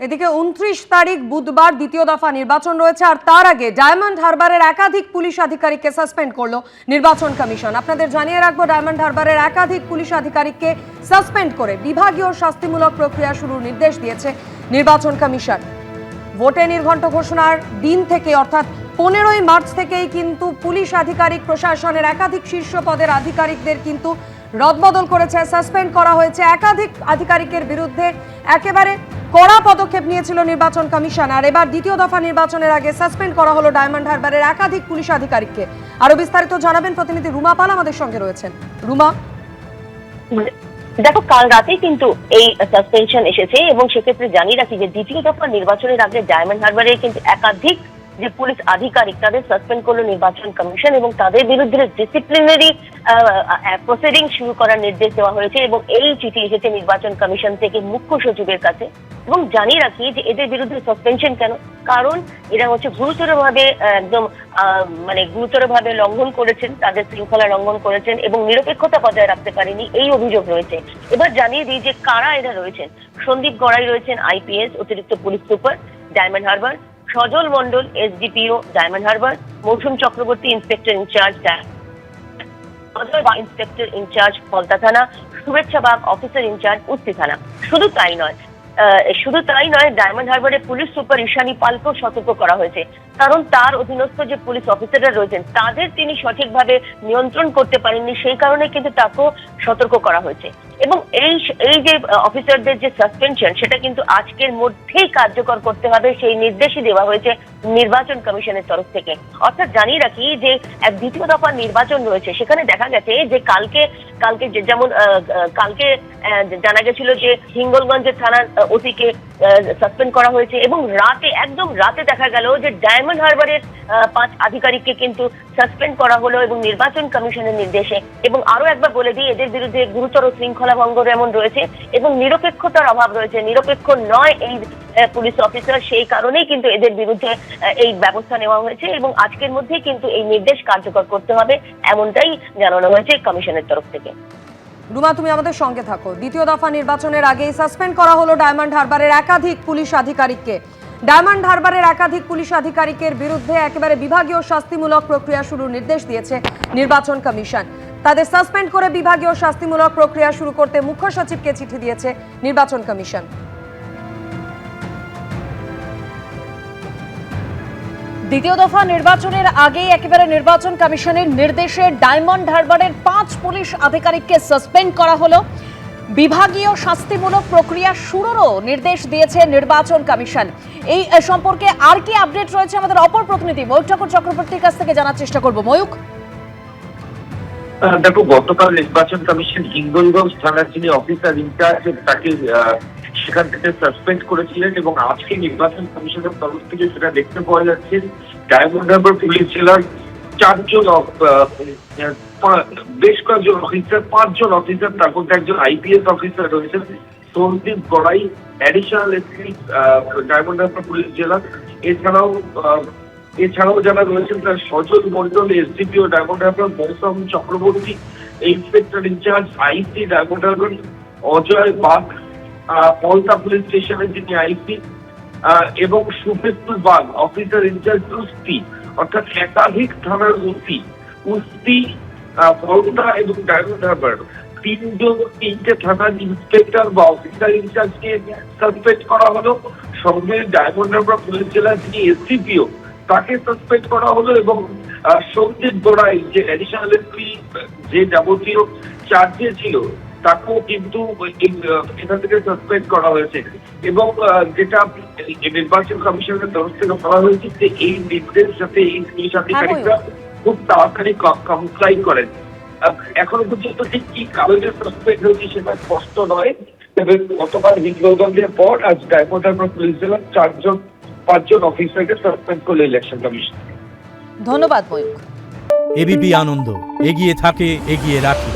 এদিকে 29 তারিখ বুধবার দ্বিতীয় দফা নির্বাচন রয়েছে, আর তার আগে ডায়মন্ড হারবারের একাধিক পুলিশ আধিকারিককে সাসপেন্ড করলো নির্বাচন কমিশন। আপনাদের জানিয়ে রাখবো, ডায়মন্ড হারবারের একাধিক পুলিশ আধিকারিককে সাসপেন্ড করে বিভাগীয় শাস্তিমূলক প্রক্রিয়া শুরুর নির্দেশ দিয়েছে নির্বাচন কমিশন। ভোটে নির্ঘণ্ট ঘোষণার দিন থেকে অর্থাৎ 15ই মার্চ থেকেই কিন্তু পুলিশ আধিকারিক, প্রশাসনের একাধিক শীর্ষ পদের আধিকারিকদের কিন্তু রদবদল করেছে, সাসপেন্ড করা হয়েছে। একাধিক আধিকারিকের বিরুদ্ধে একেবারে কড়া পদক্ষেপ নিয়েছিল নির্বাচন কমিশন, আর এবার দ্বিতীয় দফা নির্বাচনের আগে সাসপেন্ড করা হলো ডায়মন্ড হারবারের একাধিক পুলিশ আধিকারিককে। আরো বিস্তারিত জানাবেন প্রতিনিধি রুমা পাল আমাদের সঙ্গে রয়েছেন। রুমা, দেখো, কাল রাতেই কিন্তু এই সাসপেনশন এসেছে এবং সেক্ষেত্রে জানিয়ে রাখি যে দ্বিতীয় দফা নির্বাচনের আগে ডায়মন্ড হারবারে কিন্তু একাধিক যে পুলিশ আধিকারিক তাদের সাসপেন্ড করলো নির্বাচন কমিশন এবং তাদের বিরুদ্ধে ডিসিপ্লিনারি প্রসিডিং শুরু করার নির্দেশ দেওয়া হয়েছে। এবং এই চিঠি এসেছে নির্বাচন কমিশন থেকে মুখ্য সচিবের কাছে। এবং জানিয়ে রাখি যে এদের বিরুদ্ধে সাসপেনশন কেন, কারণ এরা হচ্ছে গুরুতরভাবে একদম গুরুতরভাবে লঙ্ঘন করেছেন, তাদের শৃঙ্খলা লঙ্ঘন করেছেন এবং নিরপেক্ষতা বজায় রাখতে পারেনি, এই অভিযোগ রয়েছে। এবার জানিয়ে দিই যে কারা এরা রয়েছেন। সন্দীপ গড়াই রয়েছেন আইপিএস, অতিরিক্ত police super Diamond Harbour, Sajal Mondal SDPO Diamond Harbour, মৌসুম Chakraborty inspector in-charge inspector in-charge Falta থানা, শুভেচ্ছা বাগ অফিসার ইনচার্জ উস্তি থানা। শুধু তাই নয়, ডায়মন্ড হারবারের পুলিশ সুপার ঈশানী পালকেও সতর্ক করা হয়েছে, কারণ তার অধীনস্থ যে পুলিশ অফিসাররা রয়েছেন তাদের তিনি সঠিকভাবে নিয়ন্ত্রণ করতে পারেননি, সেই কারণে কিন্তু তাকেও সতর্ক করা হয়েছে। এবং এই যে অফিসারদের যে সাসপেনশন, সেটা কিন্তু আজকের মধ্যেই কার্যকর করতে হবে, সেই নির্দেশই দেওয়া হয়েছে নির্বাচন কমিশনের তরফ থেকে। অর্থাৎ জানিয়ে রাখি যে দ্বিতীয় দফার নির্বাচন রয়েছে, সেখানে দেখা গেছে যে কালকে যেমন কালকে জানা গেছিল যে হিঙ্গলগঞ্জের থানার ওসিকে সাসপেন্ড করা হয়েছে এবং একদম রাতে দেখা গেল যে ডায়মন্ড হারবারের 5 আধিকারিককে কিন্তু সাসপেন্ড করা হলো এবং নির্বাচন কমিশনের নির্দেশে। এবং আরো একবার বলে দিই, এদের বিরুদ্ধে গুরুতর শৃঙ্খলা ভঙ্গ এমন রয়েছে এবং নিরপেক্ষতার অভাব রয়েছে, নিরপেক্ষ নয় এই পুলিশ অফিসার, সেই কারণেই কিন্তু এদের বিরুদ্ধে এই ব্যবস্থা নেওয়া হয়েছে এবং আজকের মধ্যেই কিন্তু এই নির্দেশ কার্যকর করতে হবে, এমনটাই জানানো হয়েছে কমিশনের তরফ থেকে। রুমা, তুমি আমাদের সঙ্গে থাকো। দ্বিতীয় দফা নির্বাচনের আগেই সাসপেন্ড করা হলো ডায়মন্ড হারবারের একাধিক পুলিশ আধিকারিককে। ডায়মন্ড হারবারের একাধিক পুলিশ আধিকারিকের বিরুদ্ধে একেবারে বিভাগীয় শাস্তিমূলক প্রক্রিয়া শুরুর নির্দেশ দিয়েছে নির্বাচন কমিশন। তাদের সাসপেন্ড করে বিভাগীয় শাস্তিমূলক প্রক্রিয়া শুরু করতে মুখ্য সচিবকে চিঠি দিয়েছে নির্বাচন কমিশন। দ্বিতীয় দফা নির্বাচনের আগেই একেবারে নির্বাচন কমিশনের নির্দেশে ডায়মন্ড হারবারের 5 পুলিশ আধিকারিককে সাসপেন্ড করা হলো। বিভাগীয় শাস্তিমূলক প্রক্রিয়া শুরুরও নির্দেশ দিয়েছে নির্বাচন কমিশন। এই সম্পর্কে আর কি আপডেট রয়েছে আমাদের অপর প্রতিনিধি ময়ূক ঠাকুর চক্রবর্তীর কাছ থেকে জানার চেষ্টা করব। ময়ূক, দেখো, গতকাল নির্বাচন কমিশন হিঙ্গলগঞ্জ থানার যিনি অফিসার ইনচার্জ তাকে সেখান থেকে সাসপেন্ড করেছিলেন এবং আজকে নির্বাচন কমিশনের তরফ থেকে সেটা দেখতে পাওয়া যাচ্ছে ডায়মন্ড হারবার পুলিশ জেলার 4 জন বেশ কয়েকজন অফিসার, 5 জন অফিসার, তার মধ্যে একজন আইপিএস অফিসার রয়েছেন Sandip Garai, additional SP Diamond Harbour police জেলা। এছাড়াও যারা রয়েছেন তার Sajal Mondal SDPO Diamond Harbour, মৌসুম Chakraborty inspector in-charge IC Diamond Harbour, Ajay Bag Falta police স্টেশনের যিনি আইসি এবং শুভেচ্ছু বাগ অফিসার ইনচার্জ উস্তি, অর্থাৎ একাধিক থানার উস্তি ফলতা এবং ডায়মন্ড হারবার 3টে থানার ইন্সপেক্টর বা অফিসার ইনচার্জকে সাসপেন্ড করা হলো। সঙ্গে ডায়মন্ড হারবার পুলিশ জেলার যিনি এসডিপিও তাকে সাসপেন্ড করা হলো এবং সন্দীপ গড়াই যে অ্যাডিশনাল এসপি যে যাবতীয় চার্জে ছিল তাকেও কিন্তু এখান থেকে সাসপেন্ড করা হয়েছে। এবং যেটা নির্বাচন কমিশনের তরফ থেকে বলা হয়েছে যে এই নির্দেশ যাতে এই পুলিশ আধিকারিকরা খুব তাড়াতাড়ি কমপ্লাই করেন। এখনো পর্যন্ত ঠিক কি কারণে সাসপেন্ড হয়েছে সেটা স্পষ্ট নয়, তবে গতকাল হিঙ্গলগঞ্জের পর আজ ডায়মন্ড হারবার পুলিশ জেলার 5 জন অফিসারকে সাসপেন্ড করলো ইলেকশন কমিশন। ধন্যবাদ ময়ূক। এবিপি আনন্দ, এগিয়ে থাকে, এগিয়ে রাখে।